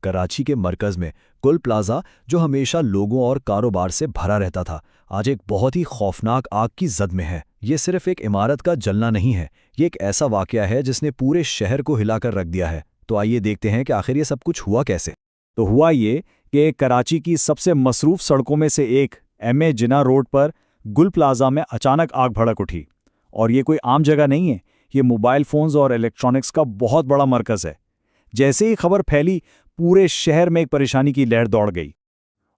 कराची के मरकज़ में गुल प्लाजा, जो हमेशा लोगों और कारोबार से भरा रहता था, आज एक बहुत ही खौफनाक आग की जद में है। ये सिर्फ एक इमारत का जलना नहीं है, ये एक ऐसा वाक़या है जिसने पूरे शहर को हिलाकर रख दिया है। तो आइए देखते हैं कि आखिर ये सब कुछ हुआ कैसे। तो हुआ ये कि कराची की सबसे मसरूफ़ सड़कों में से एक एम.ए. जिन्ना रोड पर गुल प्लाजा में अचानक आग भड़क उठी। और ये कोई आम जगह नहीं है, ये मोबाइल फ़ोन्स और इलेक्ट्रॉनिक्स का बहुत बड़ा मरकज़ है। जैसे ही खबर फैली, पूरे शहर में एक परेशानी की लहर दौड़ गई।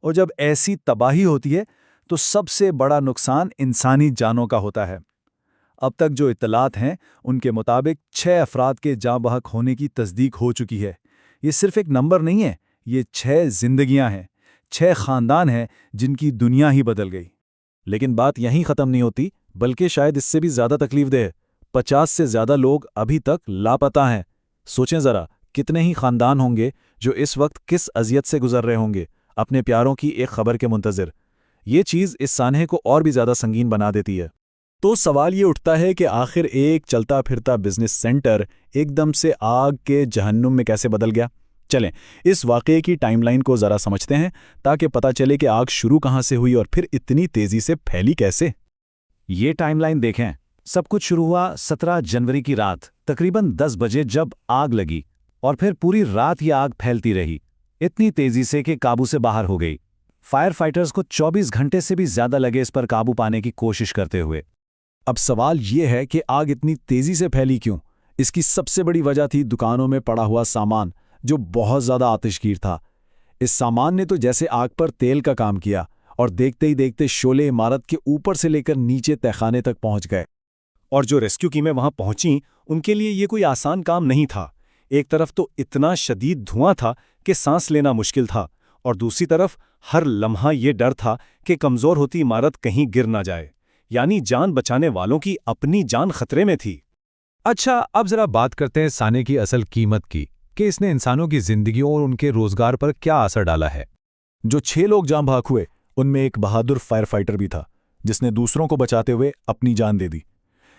और जब ऐसी तबाही होती है तो सबसे बड़ा नुकसान इंसानी जानों का होता है। अब तक जो इत्तलात हैं उनके मुताबिक 6 अफराद के जाँ बहक होने की तस्दीक हो चुकी है। ये सिर्फ एक नंबर नहीं है, ये 6 जिंदगियां हैं, 6 खानदान हैं जिनकी दुनिया ही बदल गई। लेकिन बात यहीं ख़त्म नहीं होती, बल्कि शायद इससे भी ज़्यादा तकलीफदेह है। 50 से ज़्यादा लोग अभी तक लापता हैं। सोचें ज़रा, कितने ही खानदान होंगे जो इस वक्त किस अज़ियत से गुजर रहे होंगे, अपने प्यारों की एक खबर के मुंतज़िर। ये चीज़ इस सानहे को और भी ज़्यादा संगीन बना देती है। तो सवाल ये उठता है कि आखिर एक चलता फिरता बिजनेस सेंटर एकदम से आग के जहन्नुम में कैसे बदल गया। चलें इस वाक़ये की टाइमलाइन को ज़रा समझते हैं, ताकि पता चले कि आग शुरू कहाँ से हुई और फिर इतनी तेज़ी से फैली कैसे। ये टाइमलाइन देखें। सब कुछ शुरू हुआ 17 जनवरी की रात तकरीबन 10 बजे, जब आग लगी, और फिर पूरी रात ये आग फैलती रही, इतनी तेज़ी से कि काबू से बाहर हो गई। फायर फाइटर्स को 24 घंटे से भी ज़्यादा लगे इस पर काबू पाने की कोशिश करते हुए। अब सवाल ये है कि आग इतनी तेज़ी से फैली क्यों। इसकी सबसे बड़ी वजह थी दुकानों में पड़ा हुआ सामान, जो बहुत ज़्यादा आतिशगीर था। इस सामान ने तो जैसे आग पर तेल का काम किया, और देखते ही देखते शोले इमारत के ऊपर से लेकर नीचे तहखाने तक पहुंच गए। और जो रेस्क्यू टीमें वहां पहुंची, उनके लिए ये कोई आसान काम नहीं था। एक तरफ तो इतना शदीद धुआं था कि सांस लेना मुश्किल था, और दूसरी तरफ हर लम्हा ये डर था कि कमज़ोर होती इमारत कहीं गिर ना जाए। यानी जान बचाने वालों की अपनी जान खतरे में थी। अच्छा, अब जरा बात करते हैं साने की असल कीमत की, कि इसने इंसानों की जिंदगियों और उनके रोजगार पर क्या असर डाला है। जो 6 लोग जान बहक हुए, उनमें एक बहादुर फायर फाइटर भी था, जिसने दूसरों को बचाते हुए अपनी जान दे दी।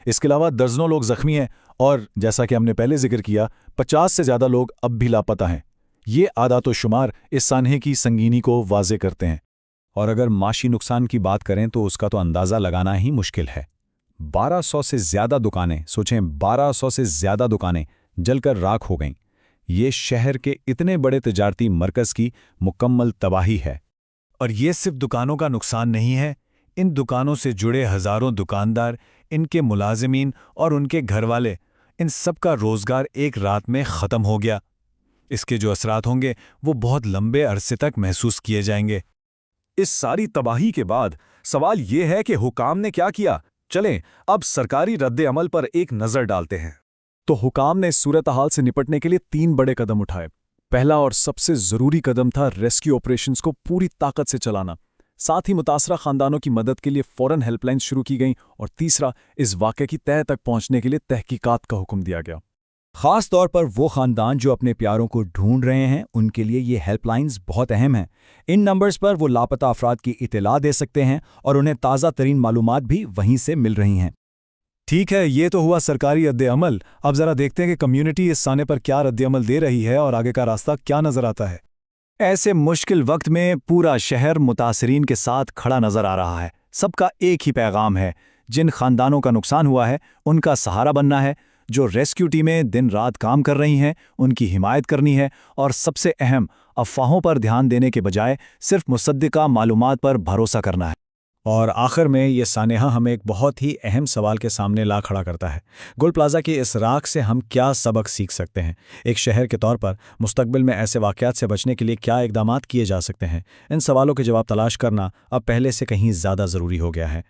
इसके अलावा दर्जनों लोग जख्मी हैं, और जैसा कि हमने पहले जिक्र किया, 50 से ज़्यादा लोग अब भी लापता हैं। ये आदातो शुमार इस सानहे की संगीनी को वाज़े करते हैं। और अगर माशी नुकसान की बात करें तो उसका तो अंदाज़ा लगाना ही मुश्किल है। 1200 से ज़्यादा दुकानें, सोचें 1200 से ज़्यादा दुकानें जलकर राख हो गईं। ये शहर के इतने बड़े तिजारती मरकज़ की मुकम्मल तबाही है। और ये सिर्फ दुकानों का नुकसान नहीं है, इन दुकानों से जुड़े हज़ारों दुकानदार, इनके मुलाजिमीन और उनके घरवाले, इन सब का रोज़गार एक रात में ख़त्म हो गया। इसके जो असरात होंगे वो बहुत लंबे अरसे तक महसूस किए जाएंगे। इस सारी तबाही के बाद सवाल ये है कि हुकाम ने क्या किया। चलें अब सरकारी रद्द अमल पर एक नज़र डालते हैं। तो हुकाम ने इस सूरत हाल से निपटने के लिए 3 बड़े कदम उठाए। पहला और सबसे ज़रूरी कदम था रेस्क्यू ऑपरेशंस को पूरी ताकत से चलाना। साथ ही मुतासरा खानदानों की मदद के लिए फ़ौरन हेल्पलाइन शुरू की गईं, और तीसरा, इस वाक़े की तह तक पहुंचने के लिए तहकीकात का हुक्म दिया गया। ख़ास तौर पर वो ख़ानदान जो अपने प्यारों को ढूंढ रहे हैं, उनके लिए ये हेल्पलाइंस बहुत अहम हैं। इन नंबर्स पर वो लापता अफराद की इत्तला दे सकते हैं, और उन्हें ताज़ा तरीन मालूमात भी वहीं से मिल रही हैं। ठीक है, ये तो हुआ सरकारी रद्द-ए-अमल। अब ज़रा देखते हैं कि कम्युनिटी इस साने पर क्या रद्द-ए-अमल दे रही है और आगे का रास्ता क्या नज़र आता है। ऐसे मुश्किल वक्त में पूरा शहर मुतासरीन के साथ खड़ा नज़र आ रहा है। सबका एक ही पैगाम है, जिन खानदानों का नुकसान हुआ है उनका सहारा बनना है। जो रेस्क्यू टीमें दिन रात काम कर रही हैं उनकी हिमायत करनी है, और सबसे अहम, अफवाहों पर ध्यान देने के बजाय सिर्फ मुसद्दिका मालूमात पर भरोसा करना है। और आखिर में ये सानेहा हमें एक बहुत ही अहम सवाल के सामने ला खड़ा करता है। गुल प्लाजा की इस राख से हम क्या सबक सीख सकते हैं? एक शहर के तौर पर मुस्तकबिल में ऐसे वाक़यात से बचने के लिए क्या इक़दामात किए जा सकते हैं? इन सवालों के जवाब तलाश करना अब पहले से कहीं ज़्यादा ज़रूरी हो गया है।